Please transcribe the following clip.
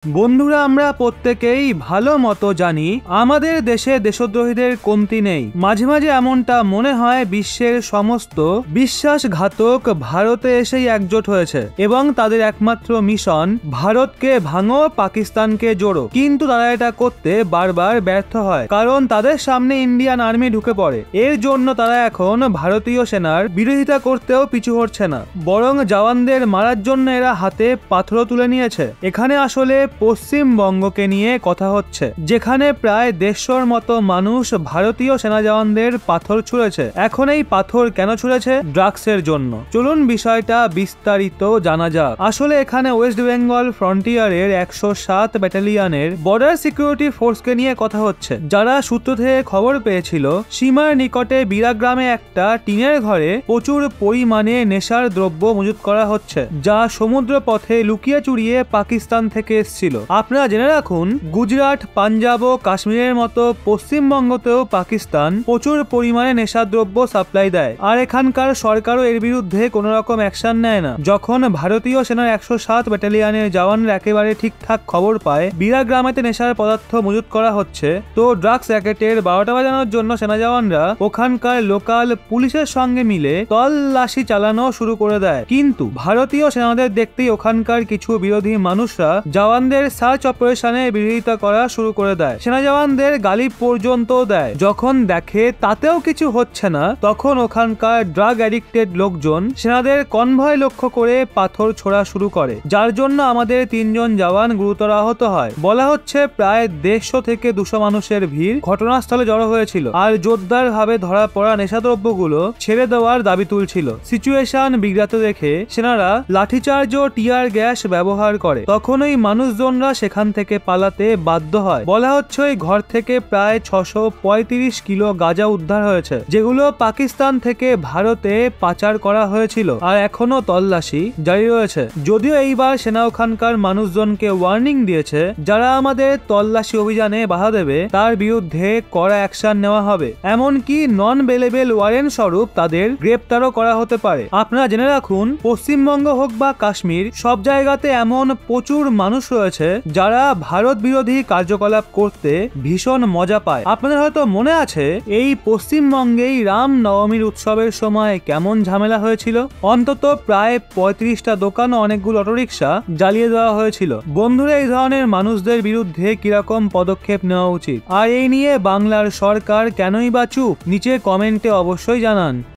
বন্ধুরা, আমরা প্রত্যেকেই ভালো মতো জানি আমাদের দেশে দেশদ্রোহীদের কমতি নেই। মাঝে মাঝে এমনটা মনে হয় বিশ্বের সমস্ত বিশ্বাসঘাতক ভারতে এসেই একজোট হয়েছে এবং তাদের একমাত্র মিশন ভারতকে ভাঙো, পাকিস্তানকে জোড়ো। কিন্তু তারা এটা করতে বারবার ব্যর্থ হয়, কারণ তাদের সামনে ইন্ডিয়ান আর্মি ঢুকে পড়ে। এর জন্য তারা এখন ভারতীয় সেনার বিরোধিতা করতেও পিছু হটছে না, বরং জওয়ানদের মারার জন্য এরা হাতে পাথরও তুলে নিয়েছে। এখানে আসলে পশ্চিমবঙ্গকে নিয়ে কথা হচ্ছে, যেখানে প্রায় 150 মতো মানুষ ভারতীয় সেনা জওয়ানদের পাথর ছুঁড়েছে। এখন এই পাথর কেন ছুঁড়েছে? ড্রাগসের জন্য। চলুন বিষয়টা বিস্তারিত জানা যাক। আসলে এখানে ওয়েস্ট বেঙ্গল ফ্রন্টিয়ারের 107 ব্যাটালিয়নের বর্ডার সিকিউরিটি ফোর্সকে নিয়ে কথা হচ্ছে, যারা সূত্র থেকে খবর পেয়েছিল সীমার নিকটে বিরাগ্রামে একটা টিনের ঘরে প্রচুর পরিমাণে নেশার দ্রব্য মজুত করা হচ্ছে, যা সমুদ্র পথে লুকিয়ে চুরিয়ে পাকিস্তান থেকে এসেছিল। আপনারা জেনে রাখুন, গুজরাট, পাঞ্জাব ও কাশ্মীরের মতো পশ্চিমবঙ্গতেও পাকিস্তান প্রচুর পরিমাণে নেশাদ্রব্য সাপ্লাই দেয়, আর এখানকার সরকারও এর বিরুদ্ধে কোন রকম অ্যাকশন নেয় না। যখন ভারতীয় সেনার 107 ব্যাটালিয়নের জওয়ানরা একেবারে ঠিকঠাক খবর পায় বিরাগ্রামেতে নেশার পদার্থ মজুত করা হচ্ছে, তো ড্রাগস র্যাকেটের 12টা বাজানোর জন্য সেনা জওয়ানরা ওখানকার লোকাল পুলিশের সঙ্গে মিলে তল্লাশি চালানো শুরু করে দেয়। কিন্তু ভারতীয় সেনাদের দেখতেই ওখানকার কিছু বিরোধী মানুষরা জওয়ানদের সার্চ অপারেশনে বিরোধিতা করা শুরু করে দেয়, সেনা জওয়ানদের গালি পর্যন্ত দেয়। যখন দেখে তাতেও কিছু হচ্ছে না, তখন ওখানকার ড্রাগ অ্যাডিক্টেড লোকজন সেনাদের কনভয় লক্ষ্য করে পাথর ছোড়া শুরু করে, যার জন্য আমাদের 3 জন জওয়ান গুরুতর আহত হয়। বলা হচ্ছে প্রায় 150 থেকে 200 মানুষের ভিড় ঘটনাস্থলে জড়ো হয়েছিল, আর জোরদার ভাবে ধরা পড়া নেশাদ্রব্যগুলো ছেড়ে দেওয়ার দাবি তুলছিল। সিচুয়েশন বিগড়াতে দেখে সেনারা লাঠিচার্জ ও টিয়ার গ্যাস ব্যবহার করে। তখন ওই মানুষজনরা সেখান থেকে পালাতে বাধ্য হয়। বলা হচ্ছে ওই ঘর থেকে প্রায় 635 কিলো গাঁজা উদ্ধার হয়েছে, যেগুলো পাকিস্তান থেকে ভারতে পাচার করা হয়েছিল, আর এখনো তল্লাশি জারি রয়েছে। যদিও এইবার সেনা ওখানকার মানুষজনকে ওয়ার্নিং দিয়েছে, যারা আমাদের তল্লাশি অভিযানে বাধা দেবে তার বিরুদ্ধে কড়া অ্যাকশন নেওয়া হবে, এমনকি নন বেলেবেল ওয়ারেন্ট স্বরূপ তাদের গ্রেপ্তারও করা হতে পারে। আপনারা জেনে রাখুন, পশ্চিমবঙ্গ হোক বা কাশ্মীর, সব জায়গাতে এমন প্রচুর মানুষ রয়েছে যারা ভারত বিরোধী কার্যকলাপ করতে ভীষণ মজা পায়। আপনাদের হয়তো মনে আছে এই পশ্চিমবঙ্গেই রাম নবমীর উৎসবের সময় কেমন ঝামেলা হয়েছিল। অন্তত প্রায় 35টা দোকান ও অনেকগুলো অটোরিকশা জ্বালিয়ে দেওয়া হয়েছিল। বন্ধুরা, এই ধরনের মানুষদের বিরুদ্ধে কিরকম পদক্ষেপ নেওয়া উচিত, আর এই নিয়ে বাংলার সরকার কেনই বা চুপ? নিচে কমেন্টে অবশ্যই জানান।